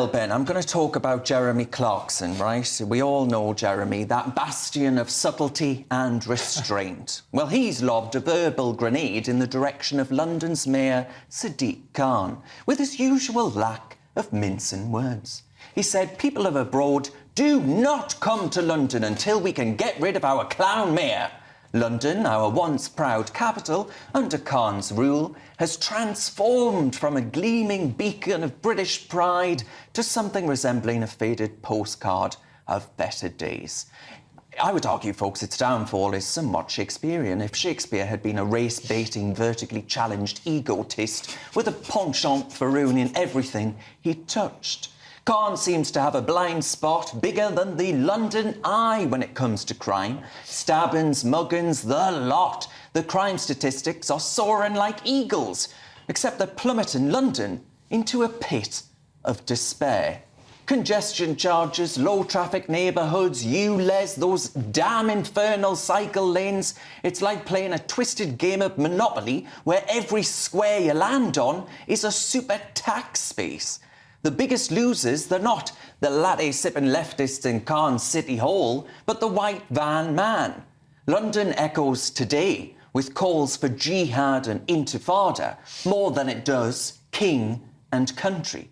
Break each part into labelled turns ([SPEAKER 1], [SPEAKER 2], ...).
[SPEAKER 1] Well, Ben, I'm going to talk about Jeremy Clarkson, right? We all know Jeremy, that bastion of subtlety and restraint. Well, he's lobbed a verbal grenade in the direction of London's Mayor, Sadiq Khan, with his usual lack of mincing words. He said, people of abroad, do not come to London until we can get rid of our clown mayor. London, our once proud capital, under Khan's rule, has transformed from a gleaming beacon of British pride to something resembling a faded postcard of better days. I would argue, folks, its downfall is somewhat Shakespearean. If Shakespeare had been a race-baiting, vertically challenged egotist with a penchant for ruining everything he touched. Khan seems to have a blind spot bigger than the London Eye when it comes to crime. Stabbings, muggings, the lot. The crime statistics are soaring like eagles, except they're plummeting London into a pit of despair. Congestion charges, low-traffic neighbourhoods, those damn infernal cycle lanes. It's like playing a twisted game of Monopoly where every square you land on is a super tax space. The biggest losers, they're not the latte-sipping leftists in Khan's City Hall, but the white van man. London echoes today with calls for jihad and intifada more than it does king and country.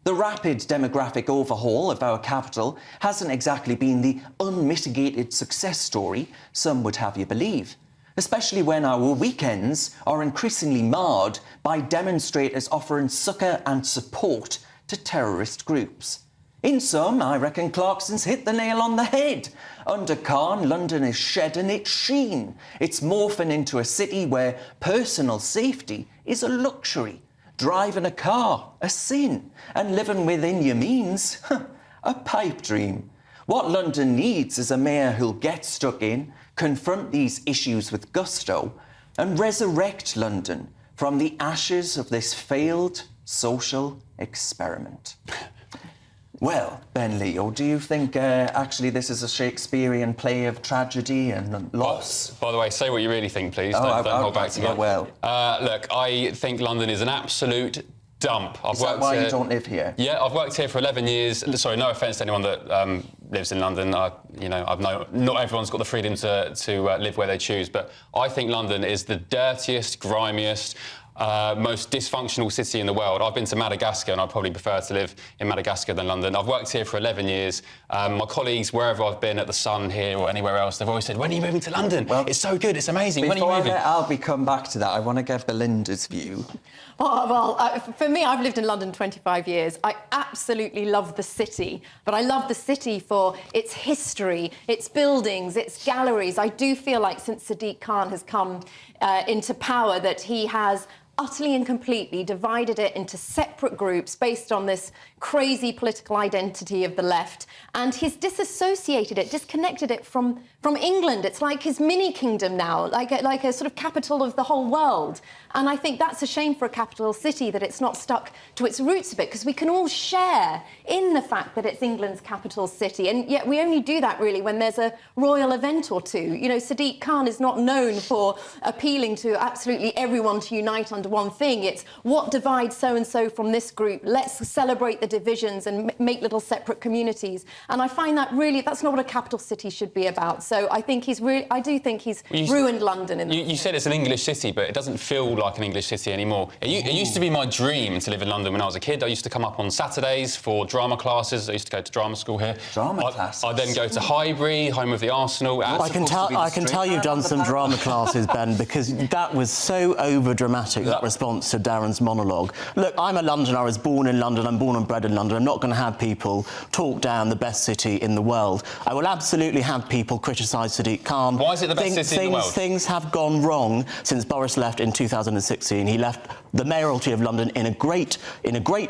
[SPEAKER 1] The rapid demographic overhaul of our capital hasn't exactly been the unmitigated success story some would have you believe, especially when our weekends are increasingly marred by demonstrators offering succour and support to terrorist groups. In sum, I reckon Clarkson's hit the nail on the head. Under Khan, London is shedding its sheen. It's morphing into a city where personal safety is a luxury, driving a car a sin, and living within your means a pipe dream. What London needs is a mayor who'll get stuck in, confront these issues with gusto, and resurrect London from the ashes of this failed social experiment. Well, Ben Leo, do you think actually this is a Shakespearean play of tragedy and loss?
[SPEAKER 2] By the way, say what you really think, please. Don't hold back too much.
[SPEAKER 1] Well.
[SPEAKER 2] Look, I think London is an absolute dump.
[SPEAKER 1] Is that why you don't live here?
[SPEAKER 2] Yeah, I've worked here for 11 years. Sorry, no offence to anyone that lives in London. Not everyone's got the freedom to live where they choose, but I think London is the dirtiest, grimiest, most dysfunctional city in the world. I've been to Madagascar and I'd probably prefer to live in Madagascar than London. I've worked here for 11 years. My colleagues, wherever I've been, at the Sun here or anywhere else, they've always said, when are you moving to London? Well, it's so good, it's amazing. When are you moving?
[SPEAKER 1] I'll come back to that, I want to get Belinda's view.
[SPEAKER 3] For me, I've lived in London 25 years. I absolutely love the city, but I love the city for its history, its buildings, its galleries. I do feel like since Sadiq Khan has come into power that he has utterly and completely divided it into separate groups based on this crazy political identity of the left, and he's disassociated it, disconnected it from England. It's like his mini-kingdom now, like a sort of capital of the whole world. And I think that's a shame for a capital city that it's not stuck to its roots a bit, because we can all share in the fact that it's England's capital city, and yet we only do that really when there's a royal event or two. You know, Sadiq Khan is not known for appealing to absolutely everyone to unite under one thing. It's what divides so-and-so from this group. Let's celebrate the divisions and make little separate communities. And I find that really, that's not what a capital city should be about. So I think I do think he's ruined London.
[SPEAKER 2] You said it's an English city, but it doesn't feel like an English city anymore. It used to be my dream to live in London when I was a kid. I used to come up on Saturdays for drama classes. I used to go to drama school here.
[SPEAKER 1] Drama classes?
[SPEAKER 2] I'd then go to Highbury, home of the Arsenal.
[SPEAKER 4] I can tell you've done some drama classes, Ben, because that was so over-dramatic, that response to Darren's monologue. Look, I'm a Londoner. I was born in London. I'm born and bred in London. I'm not going to have people talk down the best city in the world. I will absolutely have people criticise Sadiq Khan.
[SPEAKER 2] Why is it the best city in the world?
[SPEAKER 4] Things have gone wrong since Boris left in 2016. He left the mayoralty of London in a great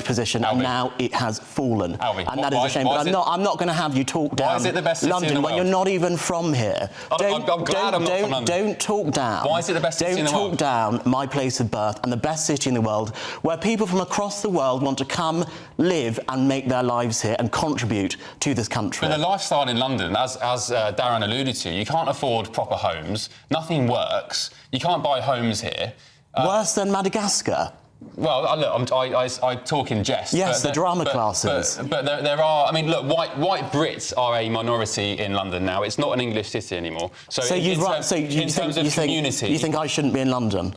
[SPEAKER 4] position, and now it has fallen. And that is a shame. But I'm not going to have you talk down
[SPEAKER 2] London
[SPEAKER 4] when you're not even from here.
[SPEAKER 2] I'm glad I'm not from London.
[SPEAKER 4] Don't talk down.
[SPEAKER 2] Why is it the best city in the world?
[SPEAKER 4] Don't talk down my place of birth and the best city in the world, where people from across the world want to come, live and make their lives here and contribute to this country.
[SPEAKER 2] But the lifestyle in London, as Darren alluded to, you can't afford proper homes, nothing works, you can't buy homes here.
[SPEAKER 4] Worse than Madagascar.
[SPEAKER 2] Well, look, I talk in jest.
[SPEAKER 4] Yes, the drama classes.
[SPEAKER 2] But there are. I mean, look, white Brits are a minority in London now. It's not an English city anymore.
[SPEAKER 4] You think I shouldn't be in London?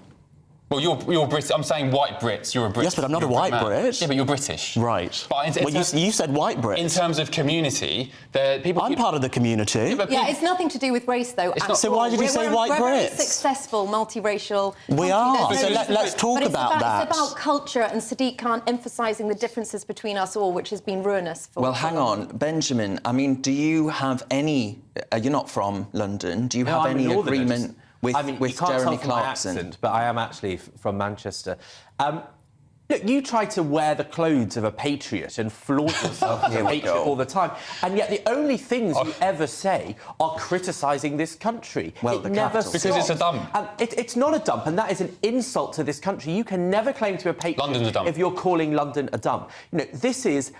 [SPEAKER 2] Well, you're British. I'm saying white Brits. You're a Brit.
[SPEAKER 4] Yes, but I'm not a white Brit.
[SPEAKER 2] Yeah, but you're British.
[SPEAKER 4] Right.
[SPEAKER 2] But
[SPEAKER 4] you said white Brit.
[SPEAKER 2] In terms of community,
[SPEAKER 4] I'm part of the community.
[SPEAKER 3] Yeah, it's nothing to do with race, though.
[SPEAKER 4] So why did you say white Brits?
[SPEAKER 3] We're very successful, multiracial.
[SPEAKER 4] We are. So let's talk about that.
[SPEAKER 3] It's about culture, and Sadiq Khan emphasising the differences between us all, which has been ruinous for...
[SPEAKER 1] Well, hang on, Benjamin. I mean, do you have any... you're not from London. Do you have any agreement... with Jeremy Clarkson?
[SPEAKER 5] Accent, but I am actually from Manchester. Look, you try to wear the clothes of a patriot and flaunt yourself as a patriot all the time, and yet the only things you ever say are criticising this country.
[SPEAKER 1] Well,
[SPEAKER 5] it never stops.
[SPEAKER 2] Because it's a dump.
[SPEAKER 5] And it's not a dump, and that is an insult to this country. You can never claim to be a patriot
[SPEAKER 2] London's a dump.
[SPEAKER 5] if you're calling London a dump. You know, this is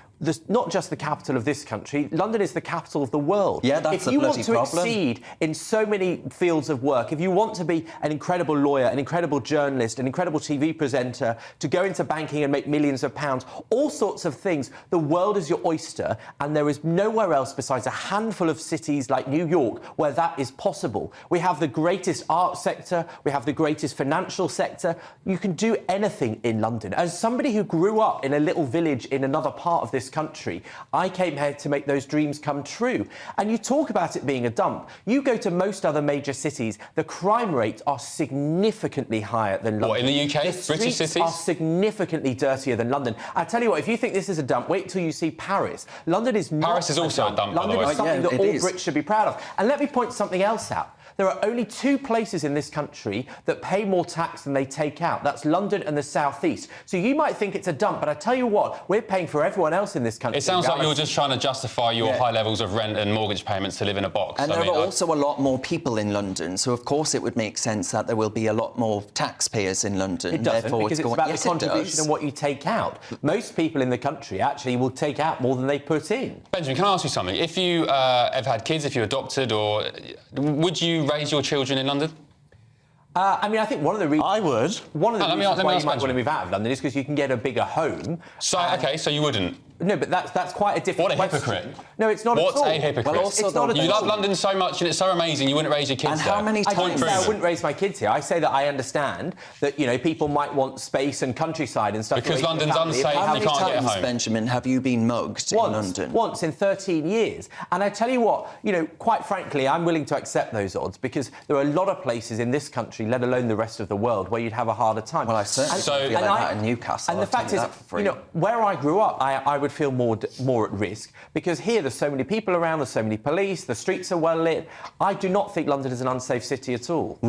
[SPEAKER 5] not just the capital of this country. London is the capital of the world.
[SPEAKER 1] Yeah, that's
[SPEAKER 5] if
[SPEAKER 1] a bloody problem.
[SPEAKER 5] If you want to exceed in so many fields of work, if you want to be an incredible lawyer, an incredible journalist, an incredible TV presenter, to go into banking and make millions of pounds, all sorts of things, the world is your oyster, and there is nowhere else besides a handful of cities like New York where that is possible. We have the greatest art sector, we have the greatest financial sector. You can do anything in London. As somebody who grew up in a little village in another part of this country, I came here to make those dreams come true. And you talk about it being a dump. You go to most other major cities, the crime rates are significantly higher than London.
[SPEAKER 2] What, in the UK?
[SPEAKER 5] The
[SPEAKER 2] British
[SPEAKER 5] streets
[SPEAKER 2] cities?
[SPEAKER 5] are significantly dirtier than London. I tell you what, if you think this is a dump, wait till you see Paris. London is not
[SPEAKER 2] Paris is also a dump, by the
[SPEAKER 5] London
[SPEAKER 2] way.
[SPEAKER 5] is something that
[SPEAKER 1] Yeah,
[SPEAKER 5] all
[SPEAKER 1] it is.
[SPEAKER 5] Brits should be proud of. And let me point something else out. There are only two places in this country that pay more tax than they take out. That's London and the South East. So you might think it's a dump, but I tell you what, we're paying for everyone else in this country.
[SPEAKER 2] It sounds like you're just trying to justify your high levels of rent and mortgage payments to live in a box.
[SPEAKER 1] And there are also a lot more people in London, so of course it would make sense that there will be a lot more taxpayers in London.
[SPEAKER 5] It doesn't,
[SPEAKER 1] Therefore,
[SPEAKER 5] because it's about the contribution and what you take out. Most people in the country actually will take out more than they put in.
[SPEAKER 2] Benjamin, can I ask you something? If you have had kids, if you adopted, or would you raise your children in London?
[SPEAKER 5] I mean, I think one of the reasons...
[SPEAKER 4] I would.
[SPEAKER 5] One of the reasons why you might
[SPEAKER 2] Benjamin.
[SPEAKER 5] want to move out of London is because you can get a bigger home.
[SPEAKER 2] So, OK, so you wouldn't?
[SPEAKER 5] No, but that's quite a different
[SPEAKER 2] What a
[SPEAKER 5] question.
[SPEAKER 2] hypocrite.
[SPEAKER 5] No, it's not at all.
[SPEAKER 2] What a hypocrite.
[SPEAKER 1] Well, also
[SPEAKER 5] It's not at
[SPEAKER 2] You
[SPEAKER 5] all.
[SPEAKER 2] love London so much and it's so amazing, you wouldn't raise your kids
[SPEAKER 1] And
[SPEAKER 2] there.
[SPEAKER 1] how many
[SPEAKER 5] I
[SPEAKER 1] times...
[SPEAKER 5] didn't say I wouldn't raise my kids here. I say that I understand that, you know, people might want space and countryside and stuff.
[SPEAKER 2] Because
[SPEAKER 5] to raise a
[SPEAKER 2] London's
[SPEAKER 5] family.
[SPEAKER 2] unsafe.
[SPEAKER 1] How
[SPEAKER 2] You
[SPEAKER 1] many
[SPEAKER 2] can't get
[SPEAKER 1] times,
[SPEAKER 2] home.
[SPEAKER 1] Benjamin, have you been mugged in London?
[SPEAKER 5] Once in 13 years. And I tell you what, you know, quite frankly, I'm willing to accept those odds because there are a lot of places in this country, let alone the rest of the world, where you'd have a harder time.
[SPEAKER 1] Well, I certainly feel like that in Newcastle.
[SPEAKER 5] And the fact is, you know, where I grew up, I would feel more at risk because here there's so many people around, there's so many police, the streets are well lit. I do not think London is an unsafe city at all.